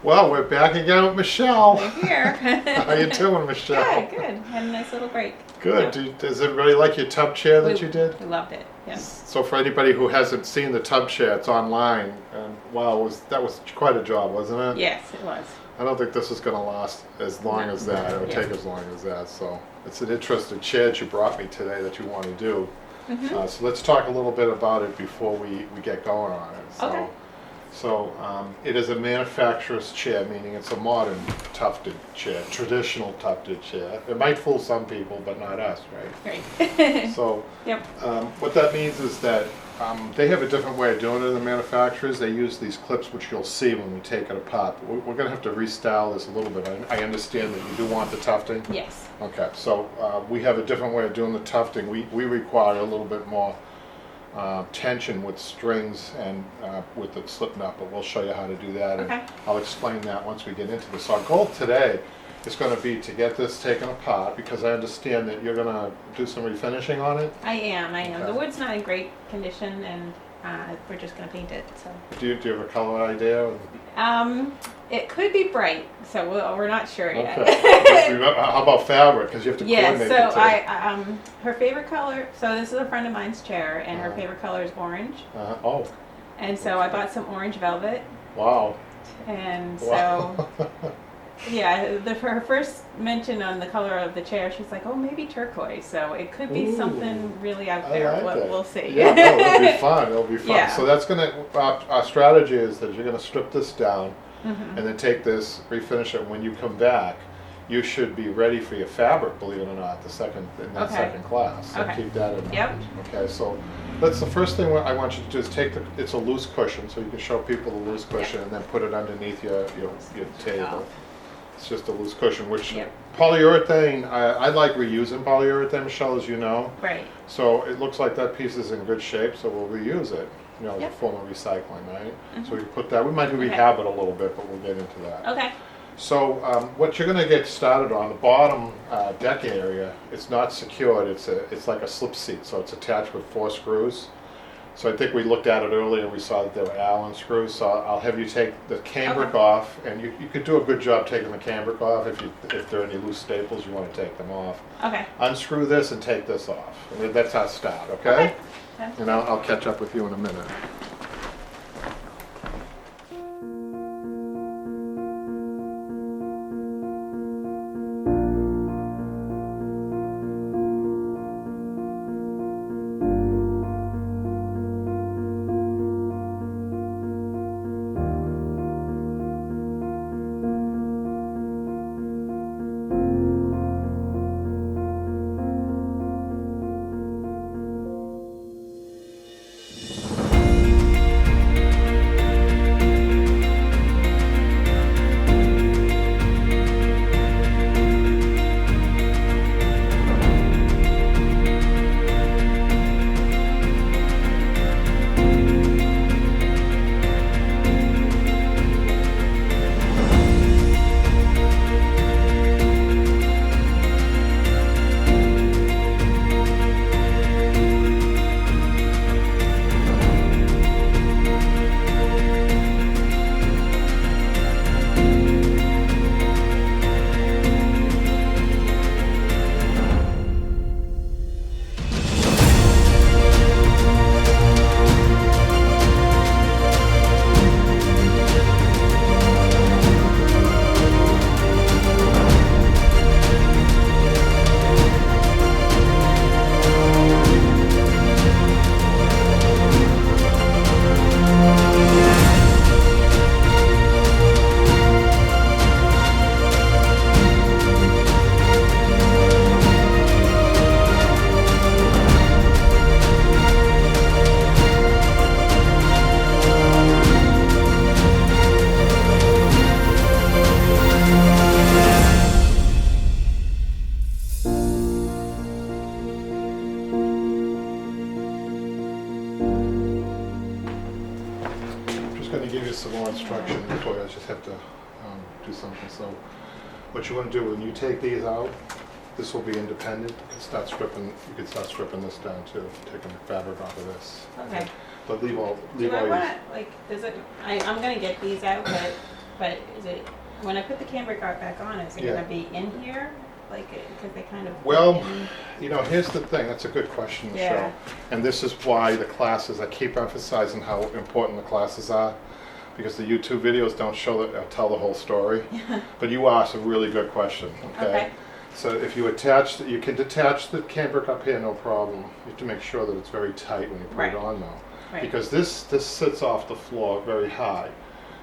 Well, we're back again with Michelle. We're here. How you doing, Michelle? Good, good. Had a nice little break. Good. Yeah. Does everybody like your tub chair that you did? We loved it. Yes. So for anybody who hasn't seen the tub chair, it's online. And wow, that was quite a job, wasn't it? Yes, it was. I don't think this is going to last as long as that. It would take as long as that. So it's an interesting chair that you brought me today that you want to do. Mm-hmm. So let's talk a little bit about it before we get going on it. Okay. So it is a manufacturer's chair, meaning it's a modern tufted chair, traditional tufted chair. It might fool some people, but not us, right? Right. So Yep. what that means is that they have a different way of doing it in the manufacturers. They use these clips, which you'll see when we take it apart. We're going to have to restyle this a little bit. I understand that you do want the tufting. Yes. Okay, so we have a different way of doing the tufting. We require a little bit more tension with strings and with the slip knot, but we'll show you how to do that. Okay. And I'll explain that once we get into this. So our goal today is going to be to get this taken apart, because I understand that you're going to do some refinishing on it. I am. Okay. The wood's not in great condition, and we're just going to paint it. So. Do you have a color idea? It could be bright, so we're not sure yet. Okay. How about fabric? Because you have to Yeah, coordinate so the two. her favorite color, so this is a friend of mine's chair, and her Uh-huh. favorite color is orange. Oh, And so I bought some orange velvet, wow. and so, Wow. yeah, her first mention on the color of the chair, she's like, oh, maybe turquoise, so it could be Ooh. something really out I there. like it. We'll see. Yeah, no, it'll be fun. It'll be fun. Yeah. So that's our strategy is that you're gonna strip this down Mhm. and then take this, refinish it. When you come back, you should be ready for your fabric, believe it or not, in that Okay. second class. So Okay. keep that in mind. Yep. Okay, so that's the first thing I want you to do is it's a loose cushion, so you can show people the loose cushion and then put it underneath your table. It's just a loose cushion, which Yep. polyurethane, I like reusing polyurethane, Michelle, as you know. Right. So it looks like that piece is in good shape, so we'll reuse it, as a Yep. form of recycling, right? Mhm. So we put that, we might Okay. rehab it a little bit, but we'll get into that. Okay. So what you're gonna get started on, the bottom deck area, it's not secured, it's like a slip seat, so it's attached with 4 screws. So I think we looked at it earlier, we saw that there were Allen screws, so I'll have you take the cambric Okay. off, and you could do a good job taking the cambric off. If there are any loose staples, you wanna take them off. Okay. Unscrew this and take this off. And that's our start, okay? Okay. And I'll catch up with you in a minute. give you some more instruction before I just have to do something. So what you want to do when you take these out, this will be independent. You can start stripping this down too, taking the fabric off of this. Okay. But leave all Do I your... want to, like, does it, I'm going to get these out, but But is it, when I put the camera guard back on, is it Yeah. gonna be in here? Like, because they kind of. Well, put in- you know, here's the thing, that's a good question, Yeah. Michelle. And this is why the classes, I keep emphasizing how important the classes are, because the YouTube videos don't show that, tell the whole story. But you asked a really good question, okay? Okay. So if you attach, you can detach the cambric up here, no problem. You have to make sure that it's very tight when you put Right. it on though. Right. Because this sits off the floor very high.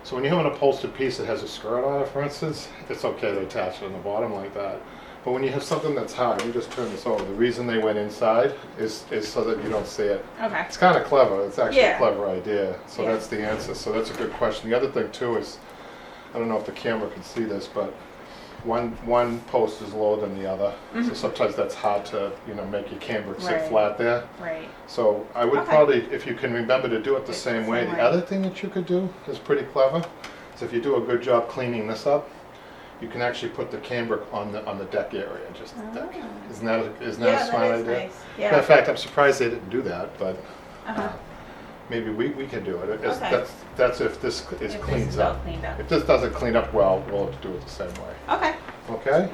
So when you have an upholstered piece that has a skirt on it, for instance, it's okay to attach it on the bottom like that. But when you have something that's high, let me just turn this over. The reason they went inside is so that you don't see it. Okay. It's kind of clever. It's actually Yeah. a clever idea. So Yeah. that's the answer. So that's a good question. The other thing too is, I don't know if the camera can see this, but one post is lower than the other. So sometimes that's hard to, you know, make your cambric sit Right. flat there. Right. So I would Okay. probably, if you can remember to do it the It's same the way. same The way. other thing that you could do is pretty clever. So if you do a good job cleaning this up, you can actually put the cambric on the deck area, just the deck. Oh. Isn't that a Yeah, smart that is idea? nice. Matter of Yeah. fact, I'm surprised they didn't do that, but Uh-huh. maybe we can do it. Okay. That's if this If this cleans is all up. cleaned up. If this doesn't clean up well, we'll have to do it the same way. Okay. Okay?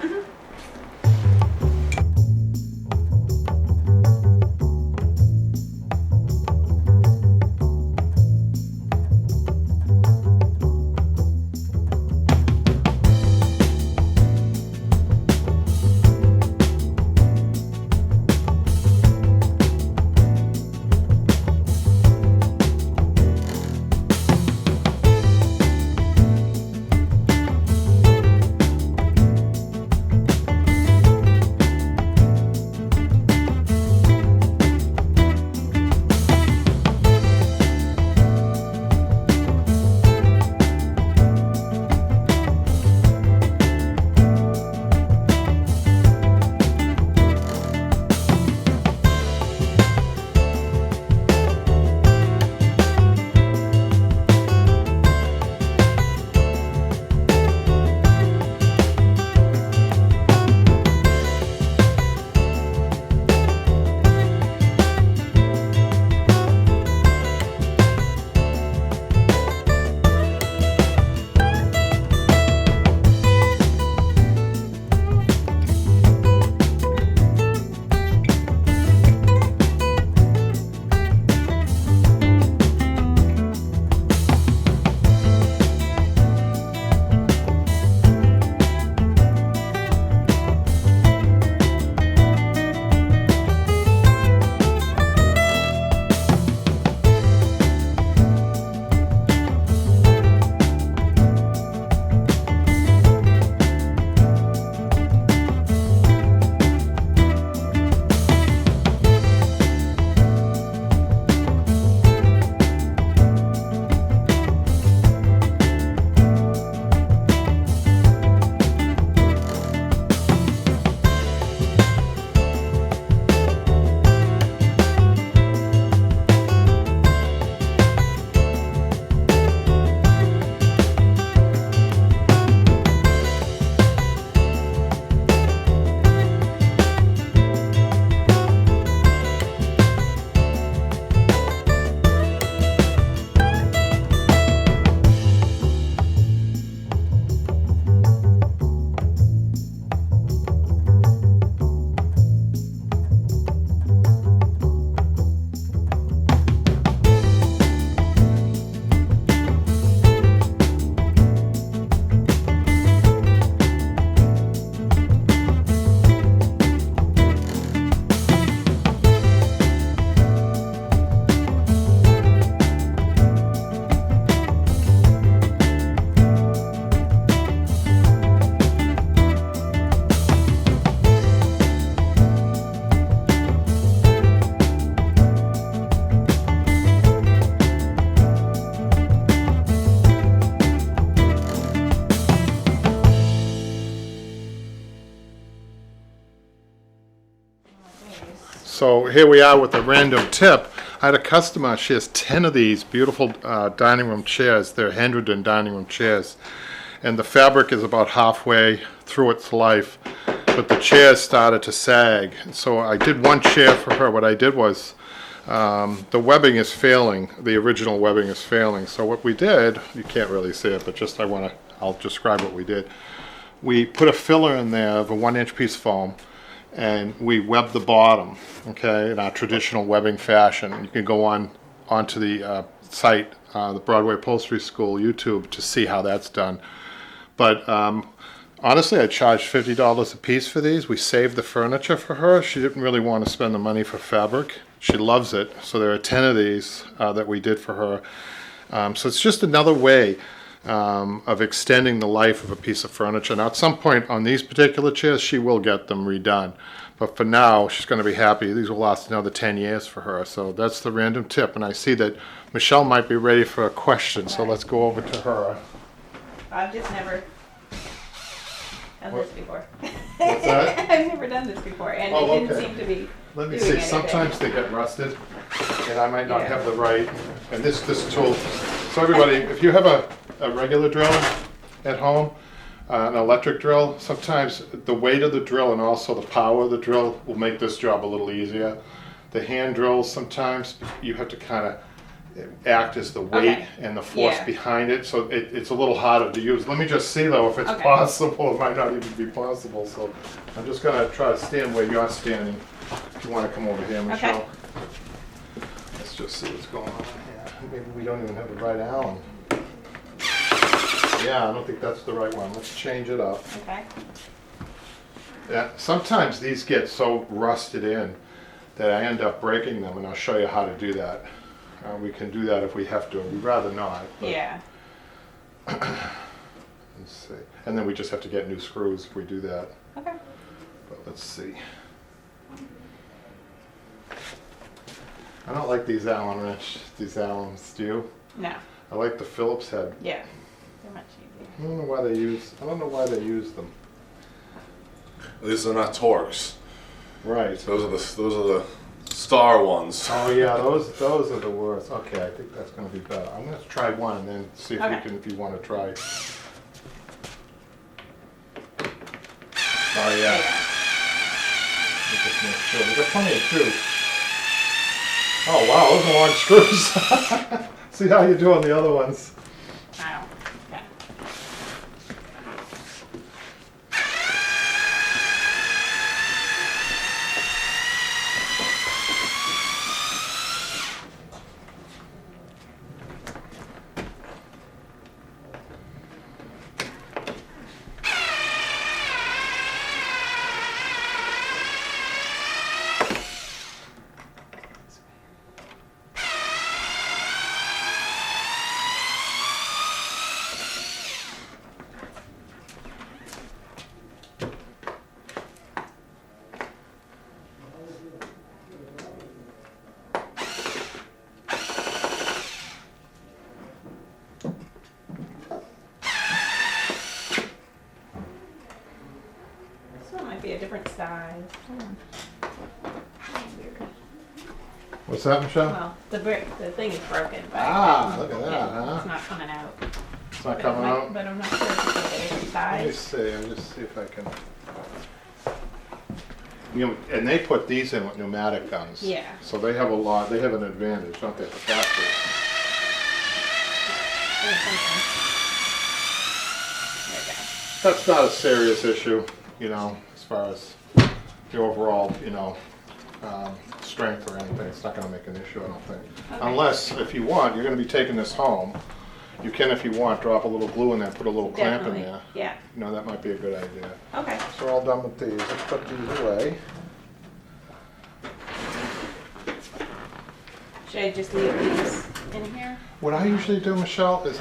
So here we are with a random tip. I had a customer, she has 10 of these beautiful dining room chairs. They're handwritten dining room chairs. And the fabric is about halfway through its life, but the chairs started to sag. So I did one chair for her. What I did was the webbing is failing. The original webbing is failing. So what we did, you can't really see it, but just I'll describe what we did. We put a filler in there of a 1-inch piece of foam, and we webbed the bottom, okay, in our traditional webbing fashion. You can go onto the site, the Broadway Upholstery School YouTube, to see how that's done. But honestly, I charged $50 a piece for these. We saved the furniture for her. She didn't really want to spend the money for fabric. She loves it. So there are 10 of these that we did for her. So it's just another way of extending the life of a piece of furniture. Now, at some point on these particular chairs, she will get them redone. But for now, she's going to be happy. These will last another 10 years for her. So that's the random tip. And I see that Michelle might be ready for a question. So let's go over to her. I've just never done this before. What's that? I've never done this before, and Oh, it didn't okay. seem to be. Let me doing see. anything. Sometimes they get rusted, and I might not Yeah. have the right. And this tool. So everybody, if you have a regular drill at home, an electric drill, sometimes the weight of the drill and also the power of the drill will make this job a little easier. The hand drills, sometimes you have to kind of act as the weight Okay. and the force Yeah. behind it, so it's a little harder to use. Let me just see though if it's Okay. possible. It might not even be possible. So I'm just gonna try to stand where you're standing. If you want to come over here, Michelle. Okay. Let's just see what's going on here. Maybe we don't even have the right Allen. Yeah, I don't think that's the right one. Let's change it up. Okay. Yeah, sometimes these get so rusted in that I end up breaking them, and I'll show you how to do that. We can do that if we have to. We'd rather not. But Yeah. let's see. And then we just have to get new screws if we do that. Okay. But let's see. I don't like these Allen Allens, do you? No. I like the Phillips head. Yeah. They're much easier. I don't know why they use them. These are not Torx. Right. Those are the star ones. Oh yeah, those are the worst. Okay, I think that's going to be better. I'm going to try one and then see if Okay. you can, if you want to try. Oh yeah. Let me just make sure. There's plenty of screws. Oh wow, those are long screws. See how you do on the other ones. Wow. Okay. This one might be a different size. Weird. What's that, Michelle? Well, the thing is broken, but Look at that, yeah, huh? it's not coming out. It's not But coming it might- out. But I'm not sure if it's like a different Let me size. see. I'll just see if I can. You know, and they put these in with pneumatic guns. Yeah. So they have a lot. They have an advantage, don't they, the factory? There we go. That's not a serious issue, you know, as far as the overall, you know, strength or anything. It's not going to make an issue, I don't think. Okay. Unless, if you want, you're going to be taking this home. You can, if you want, drop a little glue in there, put a little clamp in Definitely. there. Yeah. You know, that might be a good idea. Okay. So we're all done with these. Let's put these away. Should I just leave these in here? What I usually do, Michelle, is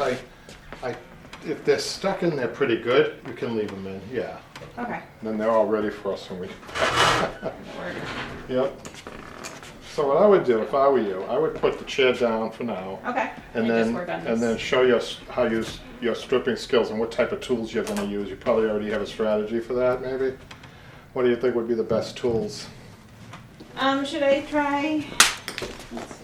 if they're stuck in there pretty good, you can leave them in, yeah. Okay. Then they're all ready for us when we. Word. Yep. So what I would do if I were you, I would put the chair down for now. Okay. And just then, work on and this. then show you how your stripping skills and what type of tools you're going to use. You probably already have a strategy for that, maybe? What do you think would be the best tools? Should I try? Let's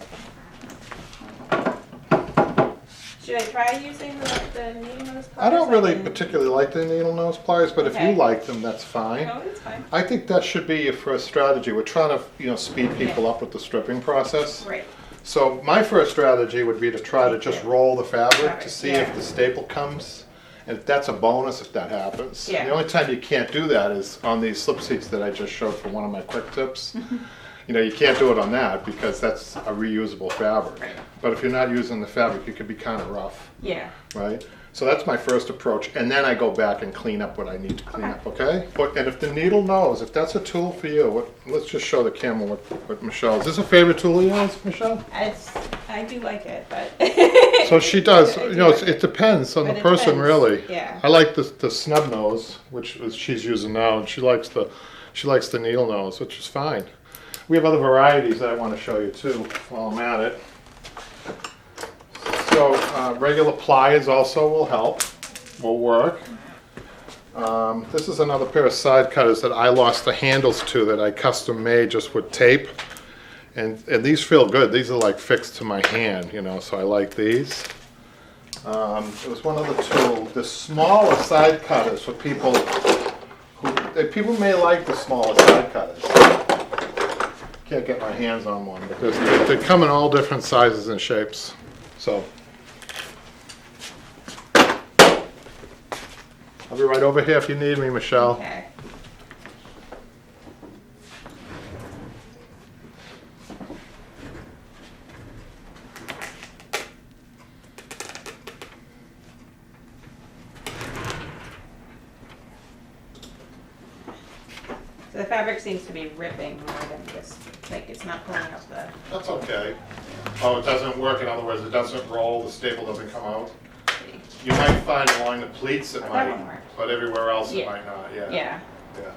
see. Should I try using the needle nose pliers? I don't really can- particularly like the needle nose pliers, but if Okay. you like them, that's fine. Oh, it's fine. I think that should be your first strategy. We're trying to, speed people up with the stripping process. Right. So my first strategy would be to try to just roll the fabric to see if Yeah. the staple comes. And that's a bonus if that happens. Yeah. The only time you can't do that is on these slip seats that I just showed for one of my quick tips. You can't do it on that because that's a reusable fabric. Right. But if you're not using the fabric, it could be kind of rough, Yeah. right? So that's my first approach, and then I go back and clean up what I need to clean up, okay? And if the needle knows, if that's a tool for you, let's just show the camera what Michelle, is this a favorite tool of yours, Michelle? I do like it, but. So she does, I do like it depends on But the it person, depends, really. yeah. I like the snub nose, which is she's using now, and she likes the needle nose, which is fine. We have other varieties that I want to show you too while I'm at it. So regular pliers also will help, will work. This is another pair of side cutters that I lost the handles to that I custom made just with tape. And these feel good. These are like fixed to my hand, so I like these. It was one of the smaller side cutters for people people may like the smaller side cutters. Can't get my hands on one, but they come in all different sizes and shapes. So I'll be right over here if you need me, Michelle. Okay. So the fabric seems to be ripping more than just, like, it's not pulling up the. That's okay. Oh, it doesn't work. In other words, it doesn't roll. The staple doesn't come out. You might find along the pleats it That might, one works. but everywhere else it Yeah. might not. Yeah. Yeah. Yeah.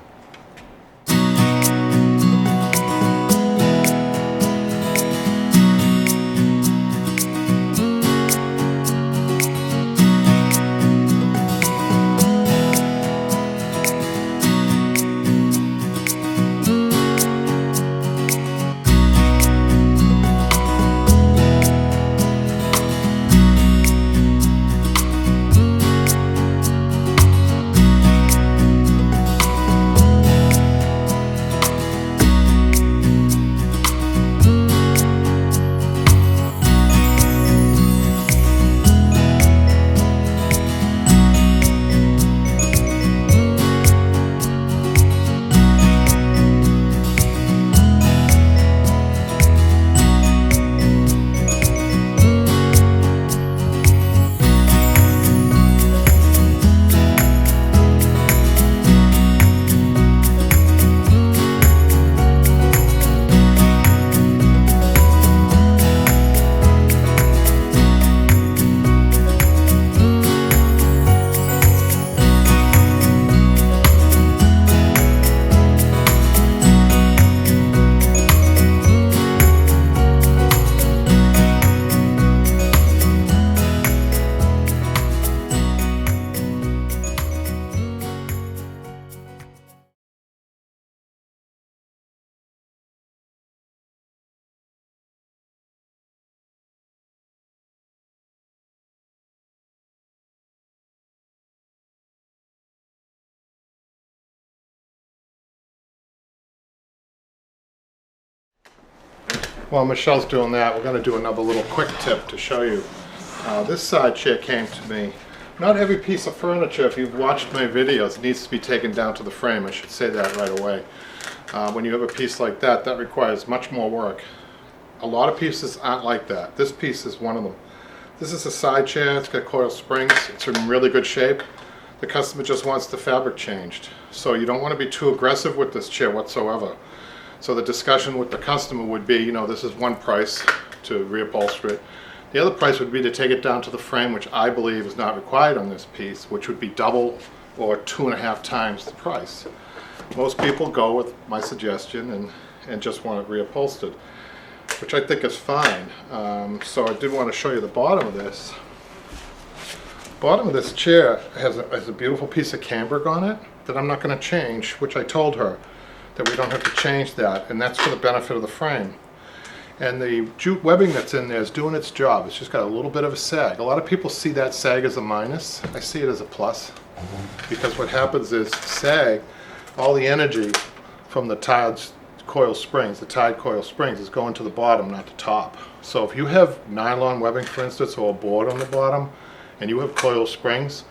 While Michelle's doing that, we're going to do another little quick tip to show you. This side chair came to me. Not every piece of furniture, if you've watched my videos, needs to be taken down to the frame. I should say that right away. When you have a piece like that, that requires much more work. A lot of pieces aren't like that. This piece is one of them. This is a side chair. It's got coil springs. It's in really good shape. The customer just wants the fabric changed. So you don't want to be too aggressive with this chair whatsoever. So the discussion with the customer would be, this is one price to reupholster it. The other price would be to take it down to the frame, which I believe is not required on this piece, which would be double or 2.5 times the price. Most people go with my suggestion and just want it reupholstered, which I think is fine. So I did want to show you the bottom of this. Bottom of this chair has a beautiful piece of cambric on it that I'm not going to change, which I told her that we don't have to change that, and that's for the benefit of the frame. And the jute webbing that's in there is doing its job. It's just got a little bit of a sag. A lot of people see that sag as a minus. I see it as a plus. Because what happens is sag, all the energy from the tied coil springs is going to the bottom, not the top. So if you have nylon webbing, for instance, or a board on the bottom, and you have coil springs,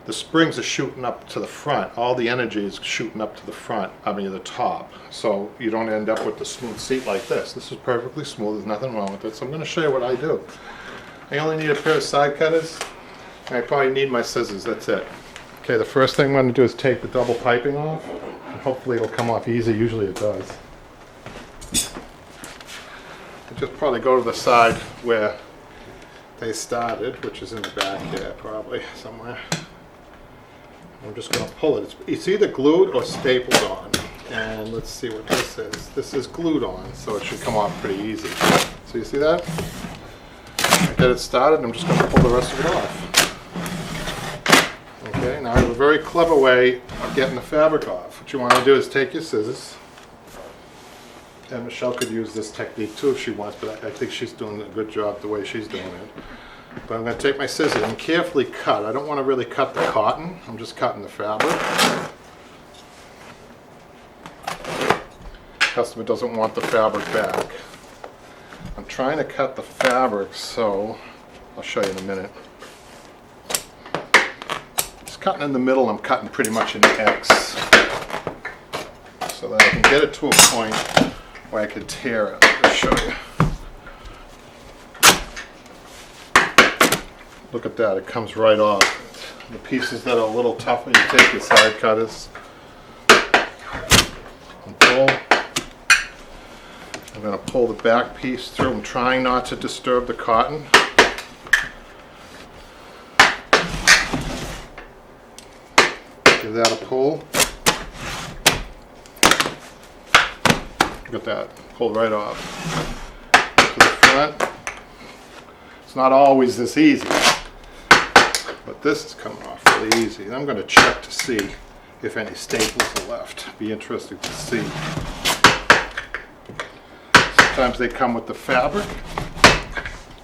the springs are shooting up to the front. All the energy is shooting up to the front, the top. So you don't end up with the smooth seat like this. This is perfectly smooth, there's nothing wrong with it. So I'm going to show you what I do. I only need a pair of side cutters. I probably need my scissors, that's it. Okay, the first thing I'm going to do is take the double piping off. And hopefully it'll come off easy, usually it does. I just probably go to the side where they started, which is in the back here probably somewhere. I'm just going to pull it. It's either glued or stapled on. And let's see what this is. This is glued on, so it should come off pretty easy. So you see that? Get it started, I'm just going to pull the rest of it off. Okay, now I have a very clever way of getting the fabric off. What you want to do is take your scissors. And Michelle could use this technique too if she wants, but I think she's doing a good job the way she's doing it. But I'm going to take my scissors and carefully cut. I don't want to really cut the cotton. I'm just cutting the fabric. Customer doesn't want the fabric back. I'm trying to cut the fabric so, I'll show you in a minute. Just cutting in the middle, I'm cutting pretty much an X. So that I can get it to a point where I can tear it. I'll show you. Look at that, it comes right off. The pieces that are a little tougher, you take your side cutters and pull. I'm going to pull the back piece through. I'm trying not to disturb the cotton. Give that a pull. Look at that, pull right off. To the front. It's not always this easy. But this is coming off really easy. And I'm going to check to see if any staples are left. Be interesting to see. Sometimes they come with the fabric.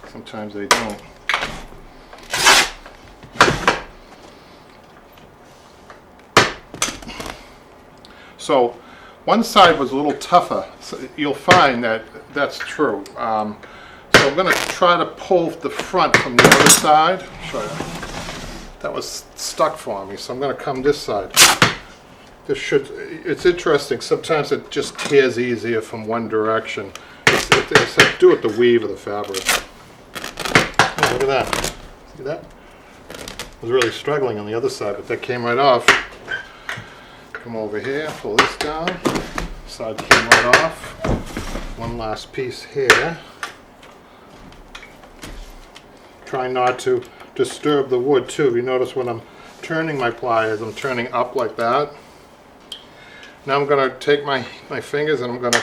Sometimes they don't. So one side was a little tougher. So you'll find that that's true. So I'm going to try to pull the front from the other side. I'll show you. That was stuck for me, so I'm going to come this side. It's interesting, sometimes it just tears easier from one direction. It's to do with the weave of the fabric. Oh, look at that. See that? I was really struggling on the other side, but that came right off. Come over here, pull this down. Side came right off. One last piece here. Try not to disturb the wood too. You notice when I'm turning my pliers, I'm turning up like that. Now I'm going to take my fingers and I'm going to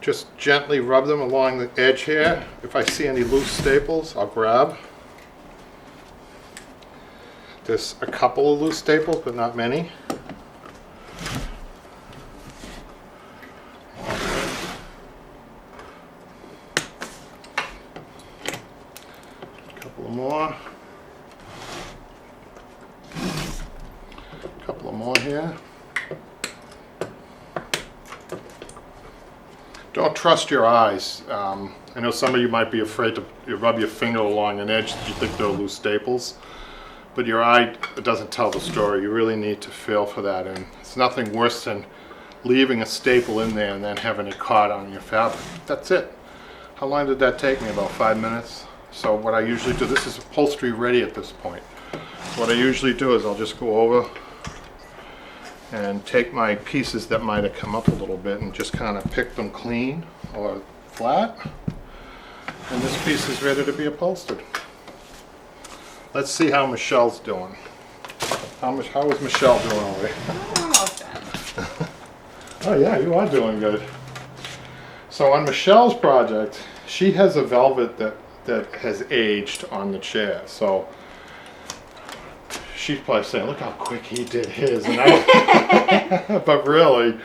just gently rub them along the edge here. If I see any loose staples, I'll grab. There's a couple of loose staples, but not many. A couple of more. A couple of more here. Don't trust your eyes. I know some of you might be afraid to rub your finger along an edge that you think they're loose staples, but your eye doesn't tell the story. You really need to feel for that, and it's nothing worse than leaving a staple in there and then having it caught on your fabric. That's it. How long did that take me? About 5 minutes. So what I usually do, this is upholstery ready at this point. What I usually do is I'll just go over and take my pieces that might have come up a little bit and just kind of pick them clean or flat. And this piece is ready to be upholstered. Let's see how Michelle's doing. How is Michelle doing over here? Almost done. Oh yeah, you are doing good. So on Michelle's project, she has a velvet that has aged on the chair. So she's probably saying, look how quick he did his. And but really,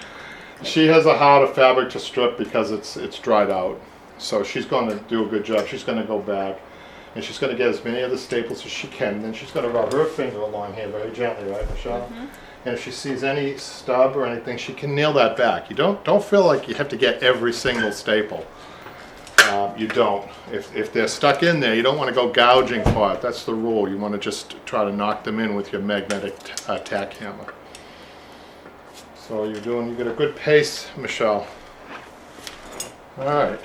she has a harder fabric to strip because it's dried out. So she's going to do a good job. She's going to go back and she's going to get as many of the staples as she can. And then she's going to rub her finger along here very gently, right, Michelle? Mm-hmm. And if she sees any stub or anything, she can nail that back. You don't feel like you have to get every single staple. You don't. If they're stuck in there, you don't want to go gouging for it. That's the rule. You want to just try to knock them in with your magnetic tack hammer. So you get a good pace, Michelle. All right.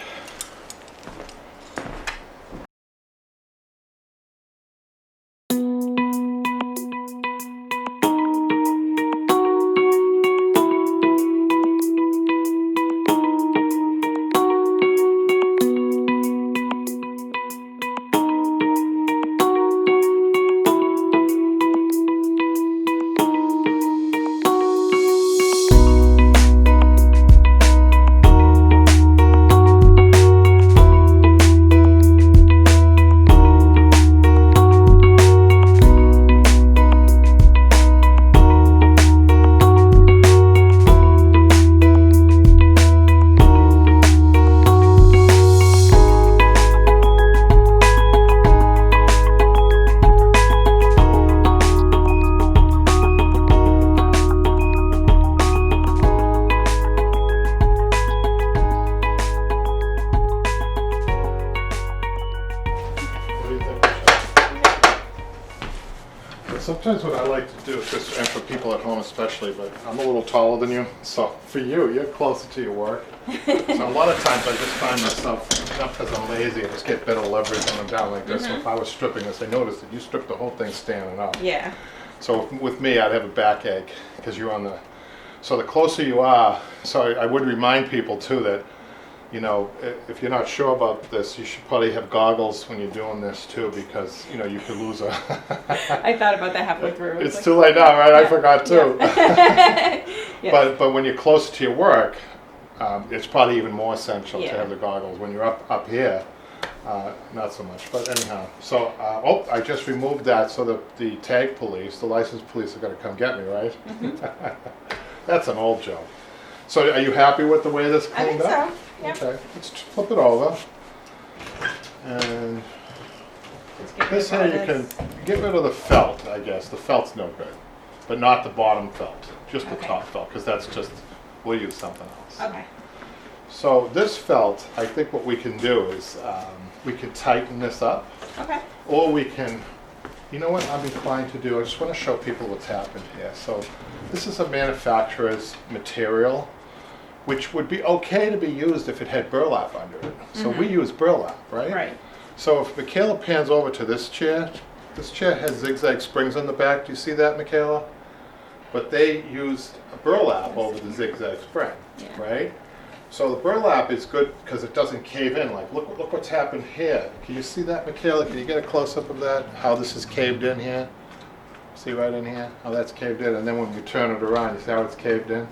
Sometimes what I like to do, just, and for people at home especially, but I'm a little taller than you, so for you're closer to your work. So a lot of times I just find myself, not because I'm lazy, I just get better leverage when I'm down like this. So if I was stripping this, I noticed that you stripped the whole thing standing up. Yeah. So with me, I'd have a backache because you're on the, so the closer you are, so I would remind people too that, you know, if you're not sure about this, you should probably have goggles when you're doing this too, because, you know, you could lose a... I thought about that halfway through. It's too late now, right? I forgot too. Yes. But when you're close to your work, it's probably even more essential to Yeah. have the goggles. When you're up here, not so much. But anyhow, so, I just removed that so that the tag police, the license police are gonna come get me, right? That's an old joke. So are you happy with the way this I cleaned think up? so. Yep. Okay, let's flip it over. And Just get this rid here of you all can get rid of the felt, I guess. The felt's no good, but not the bottom felt, just the Okay. top felt, because that's just, we'll use something else. Okay. So this felt, I think what we can do is we can tighten this up, Okay. or we can, you know what I'm inclined to do? I just want to show people what's happened here. So this is a manufacturer's material, which would be okay to be used if it had burlap under it. So we use burlap, right? Right. So if Michaela pans over to this chair has zigzag springs on the back. Do you see that, Michaela? But they used a burlap over the zigzag spring, Yeah. right? So the burlap is good because it doesn't cave in. Like, look what's happened here. Can you see that, Michaela? Can you get a close-up of that? How this is caved in here? See right in here? How that's caved in. And then when we turn it around, you see how it's caved in?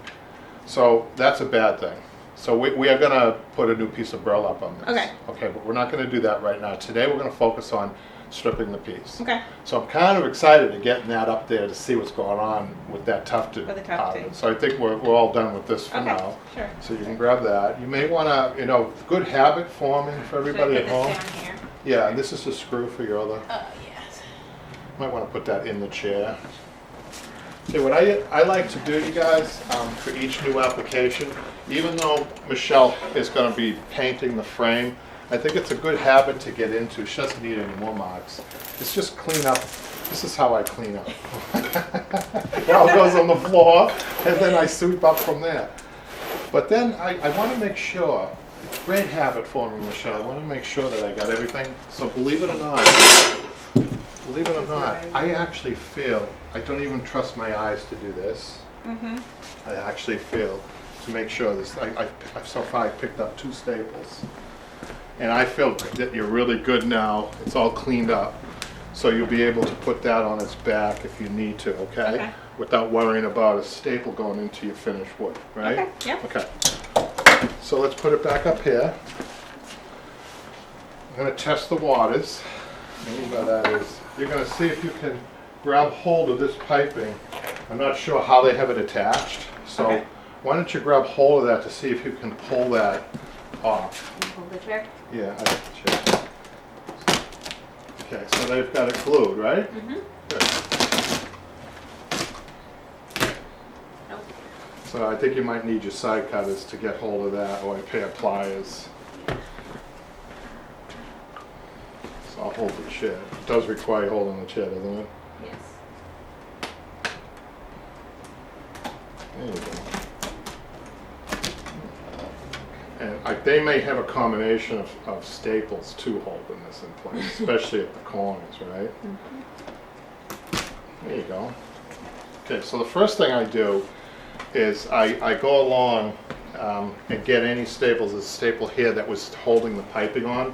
So that's a bad thing. So we are going to put a new piece of burlap on this. Okay. Okay, but we're not going to do that right now. Today we're going to focus on stripping the piece. Okay. So I'm kind of excited to getting that up there to see what's going on with that tufted With the part of tufting. it. So I think we're all done with this for Okay. now. Sure. So you can grab that. You may want to, you know, good habit forming for everybody Should I at put home. this down here? Yeah, and this is the screw for your other. Yes. Might want to put that in the chair. See, what I like to do, you guys, for each new application, even though Michelle is going to be painting the frame, I think it's a good habit to get into. She doesn't need any more marks. It's just clean up. This is how I clean up. It all goes on the floor, and then I sweep up from there. But then I want to make sure, great habit for me, Michelle, I want to make sure that I got everything. So believe it or not, I actually feel, I don't even trust my eyes to do this. I actually feel to make sure this, so far I picked up 2 staples. And I feel that you're really good now. It's all cleaned up. So you'll be able to put that on its back if you need to, okay? Okay. Without worrying about a staple going into your finished wood, right? Okay, yep. Okay. So let's put it back up here. I'm gonna test the waters. What I mean by that is, you're gonna see if you can grab hold of this piping. I'm not sure how they have it attached, so Okay. why don't you grab hold of that to see if you can pull that off. Hold the chair. Yeah, I got the chair. Okay, so they've got it glued, right? Mm-hmm. Good. Nope. So I think you might need your side cutters to get hold of that, or a pair of pliers. So I'll hold the chair. It does require holding the chair, doesn't it? Yes. There you go. And they may have a combination of staples too holding this in place, especially at the corners, right? There you go. Okay, so the first thing I do is I go along and get any staples. There's a staple here that was holding the piping on.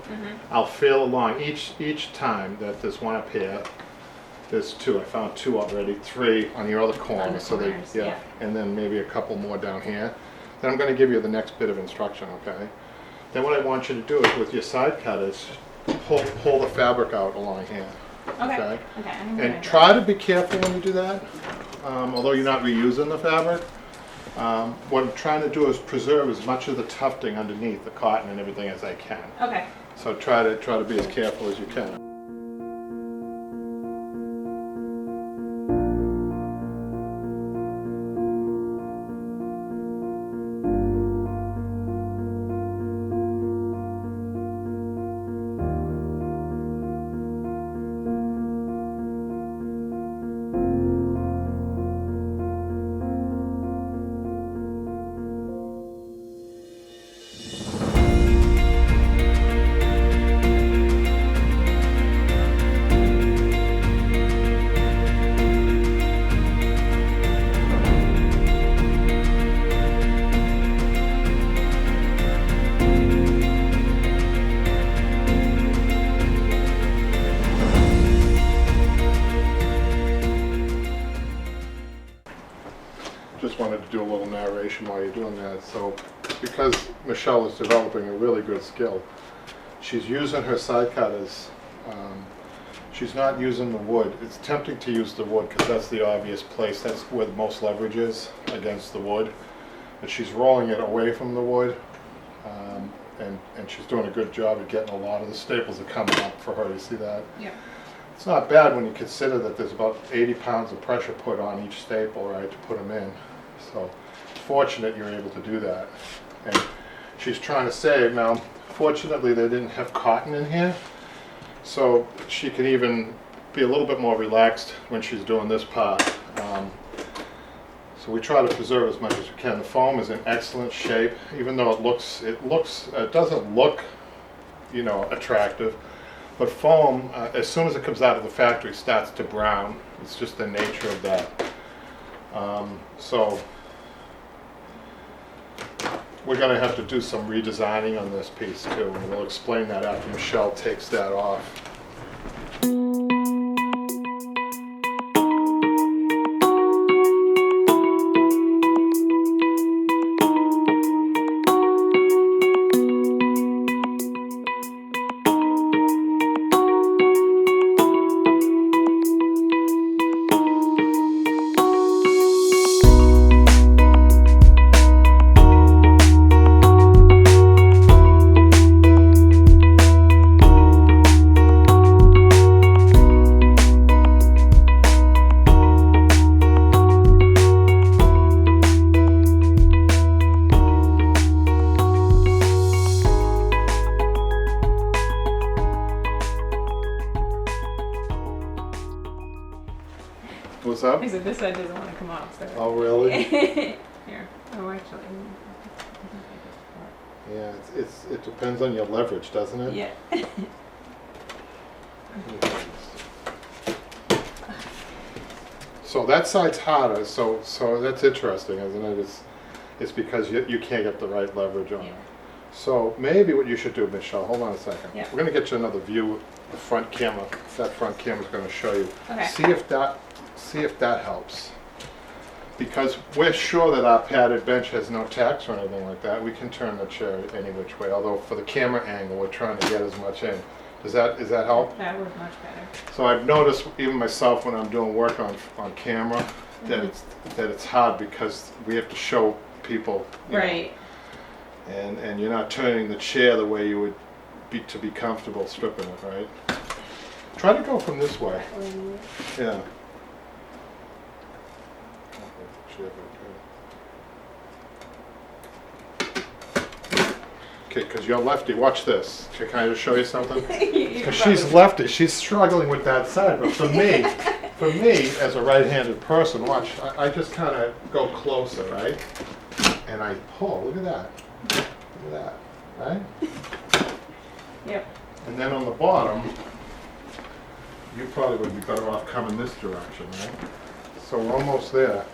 I'll feel along each time that there's one up here. There's two. I found two already. 3 on the other corner. On the so corners, they yeah. And then maybe a couple more down here. Then I'm going to give you the next bit of instruction. Okay. Then what I want you to do is with your side cutters, pull the fabric out along here. Okay. Okay. I'm gonna And try to be careful when you do that. Although you're not reusing the fabric. What I'm trying to do is preserve as much of the tufting underneath the cotton and everything as I can. Okay. So try to be as careful as you can. Just wanted to do a little narration while you're doing that. So, because Michelle is developing a really good skill, she's using her side cutters. She's not using the wood. It's tempting to use the wood because that's the obvious place. That's where the most leverage is against the wood. But she's rolling it away from the wood, and she's doing a good job of getting a lot of the staples are coming up for her. You see that? Yeah. It's not bad when you consider that there's about 80 pounds of pressure put on each staple, right, to put them in. So, fortunate you're able to do that. And she's trying to save. Now, fortunately, they didn't have cotton in here, so she can even be a little bit more relaxed when she's doing this part. So we try to preserve as much as we can. The foam is in excellent shape, even though it doesn't look, attractive. But foam, as soon as it comes out of the factory, starts to brown. It's just the nature of that. So we're going to have to do some redesigning on this piece too, and we'll explain that after Michelle takes that off. What's up? I said this side doesn't want to come off, so. Oh, really? Here. Oh, actually. Yeah, it depends on your leverage, doesn't it? Yeah. So that side's harder, so that's interesting, isn't it? It's because you can't get the right leverage on it. Yeah. So maybe what you should do, Michelle, hold on a second. Yeah. We're gonna get you another view of the front camera. That front camera's gonna show you. Okay. See if that helps. Because we're sure that our padded bench has no tacks or anything like that. We can turn the chair any which way, although for the camera angle, we're trying to get as much in. Does that help? That was much better. So I've noticed even myself when I'm doing work on camera that it's hard because we have to show people. you know. Right. and you're not turning the chair the way you would be to be comfortable stripping it, right? Try to go from this way. Yeah. Okay, because you're lefty. Watch this. Can I just show you something? Because she's lefty. She's struggling with that side. But for me, as a right-handed person, watch. I just kind of go closer, right? And I pull. Look at that. Look at that. Right? Yep. And then on the bottom, you probably would be better off coming this direction, right? So we're almost there.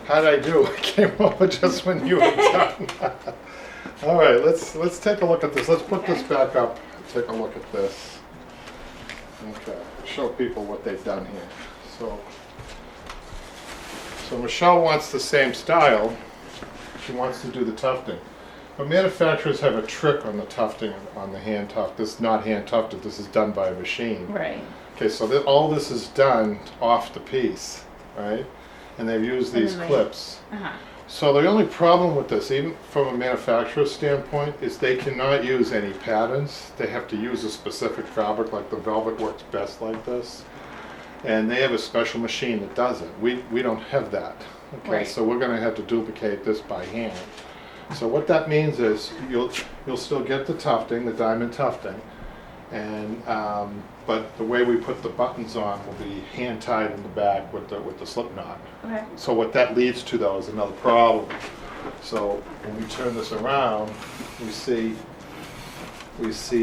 How'd I do? I came over just when you were done. All right, let's take a look at this. Let's put this back up. Take a look at this. Okay, show people what they've done here. So Michelle wants the same style. She wants to do the tufting. But manufacturers have a trick on the tufting, on the hand tuft. This is not hand tufted. This is done by a machine. Right. Okay, so all this is done off the piece, right? And they've used these clips. So the only problem with this, even from a manufacturer's standpoint, is they cannot use any patterns. They have to use a specific fabric, like the velvet works best like this. And they have a special machine that does it. We don't have that. Okay, Right. so we're going to have to duplicate this by hand. So what that means is you'll still get the tufting, the diamond tufting, and but the way we put the buttons on will be hand tied in the back with the slip knot. Okay. So what that leads to, though, is another problem. So when we turn this around, we see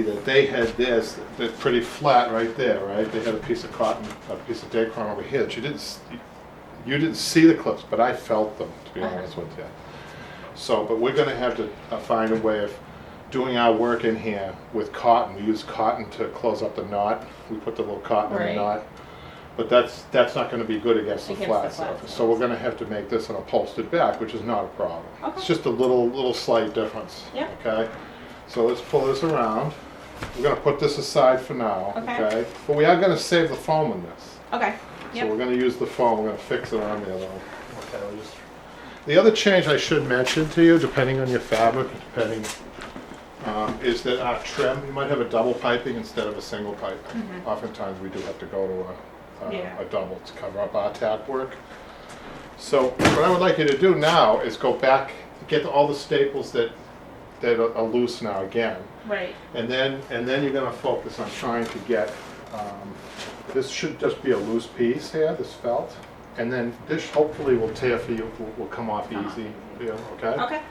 that they had this, that's pretty flat right there, right? They had a piece of cotton, a piece of dacron over here that you didn't see the clips, but I felt them, to be honest with you. So, but we're going to have to find a way of doing our work in here with cotton. We use cotton to close up the knot. We put the little cotton in the knot. But that's not going to be good against the flat surface. So we're going to have to make this an upholstered back, which is not a problem. Okay. It's just a little slight difference. Yep. Okay. So let's pull this around. We're going to put this aside for now. Okay. But we are going to save the foam in this. Okay. So we're Yep. going to use the foam. We're going to fix it on there though. Okay. The other change I should mention to you, depending on your fabric, is that our trim, you might have a double piping instead of a single piping. Oftentimes we do have to go to a double to cover up our tack work. So what I would like you to do now is go back, get all the staples that are loose now again. Right. And then you're going to focus on trying to get, this should just be a loose piece here, this felt. And then this hopefully will tear for you, will come off easy for you, okay? Okay.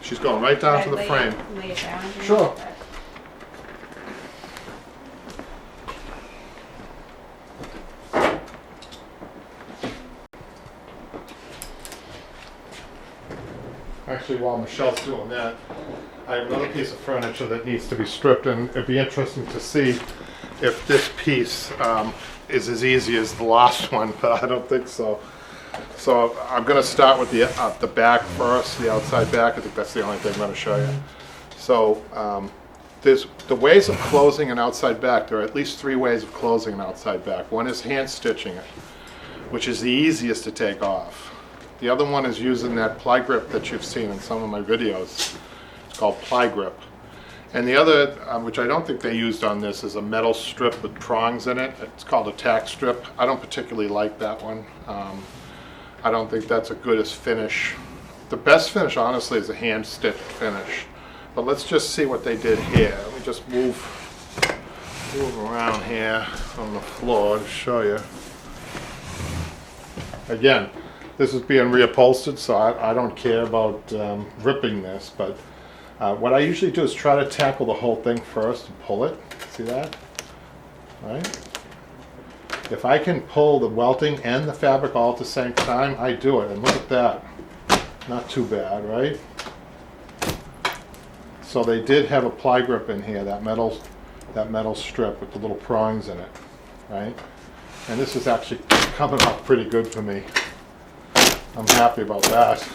She's going right down to the frame. Lay it down. Sure. Actually, while Michelle's doing that, I have another piece of furniture that needs to be stripped, and it'd be interesting to see if this piece is as easy as the last one, but I don't think so. So I'm going to start with the back first, the outside back. I think that's the only thing I'm going to show you. So there's the ways of closing an outside back. There are at least 3 ways of closing an outside back. One is hand stitching it, which is the easiest to take off. The other one is using that ply grip that you've seen in some of my videos. It's called ply grip. And the other, which I don't think they used on this, is a metal strip with prongs in it. It's called a tack strip. I don't particularly like that one. I don't think that's a good as finish. The best finish, honestly, is a hand stitched finish. But let's just see what they did here. Let me just move around here on the floor to show you. Again, this is being reupholstered, so I don't care about ripping this, but what I usually do is try to tackle the whole thing first and pull it. See that? Right? If I can pull the welting and the fabric all at the same time, I do it. And look at that. Not too bad, right? So they did have a ply grip in here, that metal strip with the little prongs in it, right? And this is actually coming up pretty good for me. I'm happy about that.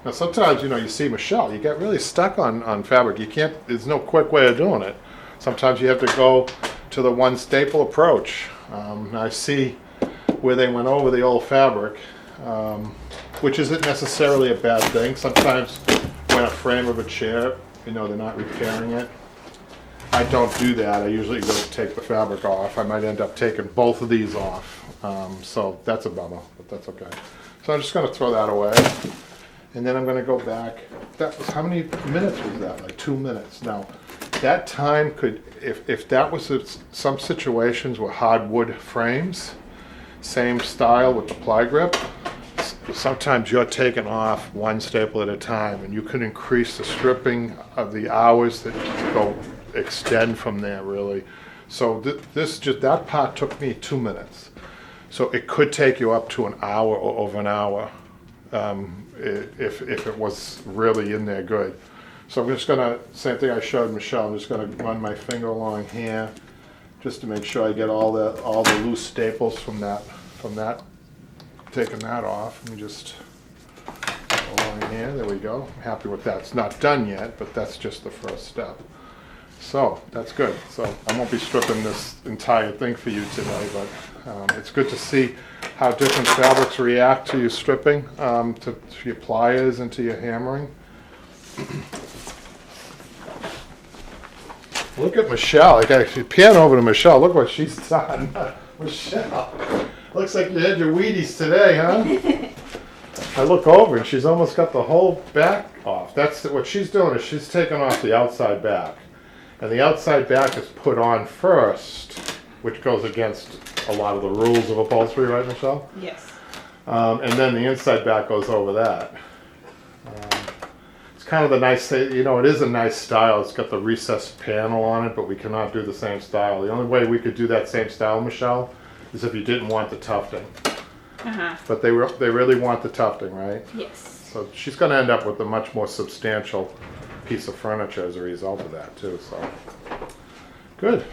Now sometimes, you know, you see Michelle, you get really stuck on fabric. You can't, there's no quick way of doing it. Sometimes you have to go to the one staple approach. I see where they went over the old fabric, which isn't necessarily a bad thing. Sometimes when a frame of a chair, you know, they're not repairing it. I don't do that. I usually go take the fabric off. I might end up taking both of these off. So that's a bummer, but that's okay. So I'm just going to throw that away. And then I'm going to go back. That was, how many minutes was that? Like 2 minutes. Now, that time could, if that was some situations were hardwood frames, same style with the ply grip, sometimes you're taking off one staple at a time, and you can increase the stripping of the hours that go extend from there, really. So that part took me 2 minutes. So it could take you up to an hour or over an hour if it was really in there good. So I'm just gonna, same thing I showed Michelle, I'm just gonna run my finger along here just to make sure I get all the loose staples from that, taking that off. Let me just go along here, there we go. I'm happy with that. It's not done yet, but that's just the first step. So that's good. So I won't be stripping this entire thing for you today, but it's good to see how different fabrics react to your stripping, to your pliers and to your hammering. Look at Michelle. I got to pan over to Michelle. Look what she's done. Michelle, looks like you had your Wheaties today, huh? I look over and she's almost got the whole back off. That's what she's doing, is she's taking off the outside back. And the outside back is put on first, which goes against a lot of the rules of upholstery, right, Michelle? Yes. And then the inside back goes over that. It's kind of the nice, you know, it is a nice style. It's got the recessed panel on it, but we cannot do the same style. The only way we could do that same style, Michelle, is if you didn't want the tufting. Uh-huh. But they really want the tufting, right? Yes. So she's going to end up with a much more substantial piece of furniture as a result of that too. So good.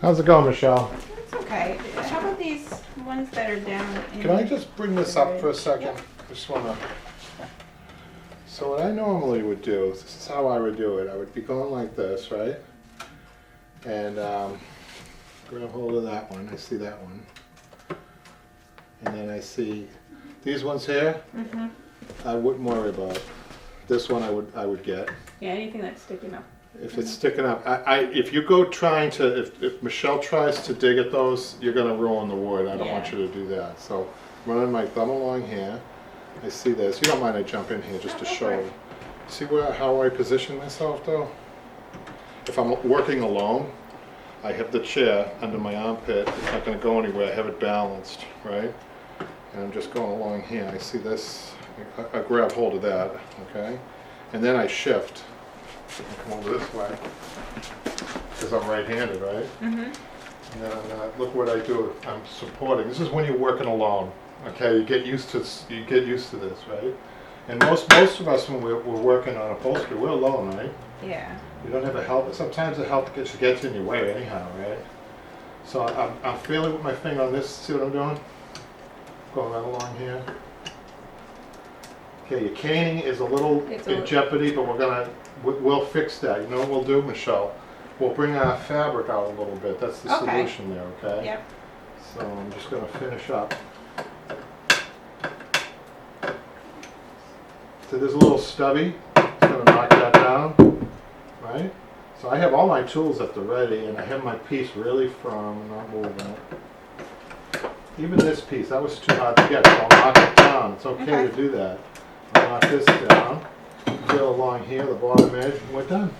How's it going, Michelle? It's okay. How about these ones that are down in... Can I just bring this up for a second? Yep. I just want to... So what I normally would do, this is how I would do it. I would be going like this, right? And grab hold of that one. I see that one. And then I see these ones here. Mm-hmm. I wouldn't worry about. This one I would get. Yeah, anything that's sticking up. If it's sticking up, if you go trying to, if Michelle tries to dig at those, you're gonna ruin the wood. I don't want Yeah. you to do that. So running my thumb along here, I see this. You don't mind I jump in here just to No, go show. for it. See how I position myself though? If I'm working alone, I have the chair under my armpit. It's not gonna go anywhere. I have it balanced, right? And I'm just going along here. I see this. I grab hold of that, okay? And then I shift. I come over this way because I'm right-handed, right? Mm-hmm. And then look what I do. I'm supporting. This is when you're working alone. Okay, you get used to this, right? And most of us when we're working on upholstery, we're alone, right? Yeah. You don't have a help. Sometimes the help gets in your way anyhow, right? So I'm feeling with my finger on this. See what I'm doing? Going right along here. Okay, your caning is a little in jeopardy, but we'll fix that. You know what we'll do, Michelle? We'll bring our fabric out a little bit. That's the Okay. solution there, okay? Yep. So I'm just gonna finish up. So there's a little stubby. It's gonna knock that down, right? So I have all my tools at the ready, and I have my piece really firm, not moving it. Even this piece, that was too hard to get, so I'll knock it down. It's okay to do that. I'll knock this down, feel along here, the bottom edge, and we're done.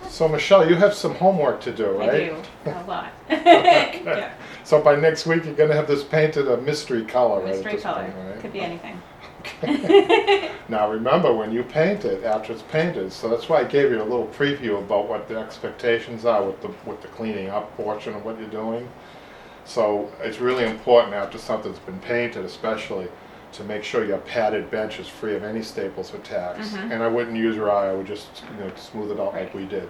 So Michelle, you have some homework to do, right? I do. A lot. Yeah. So by next week, you're gonna have this painted a mystery color, right? at Mystery this color. point, right? Could be anything. Now remember, when you paint it, after it's painted, so that's why I gave you a little preview about what the expectations are with the cleaning up portion of what you're doing. So it's really important after something's been painted, especially, to make sure your padded bench is free of any staples or tacks. Mhm. And I wouldn't use your eye; I would just smooth it out like we did.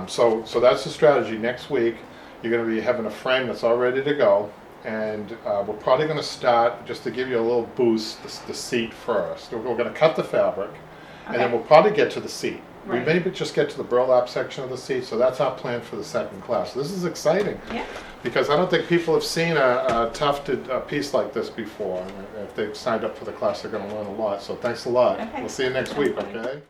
So that's the strategy. Next week, you're going to be having a frame that's all ready to go. And we're probably going to start, just to give you a little boost, the seat first. We're going to cut the fabric, and then Okay. we'll probably get to the seat. Right. We maybe just get to the burlap section of the seat, so that's our plan for the second class. This is exciting, Yeah. because I don't think people have seen a tufted piece like this before. And if they've signed up for the class, they're going to learn a lot. So thanks a lot. Okay. We'll see you next Sounds week, good. okay?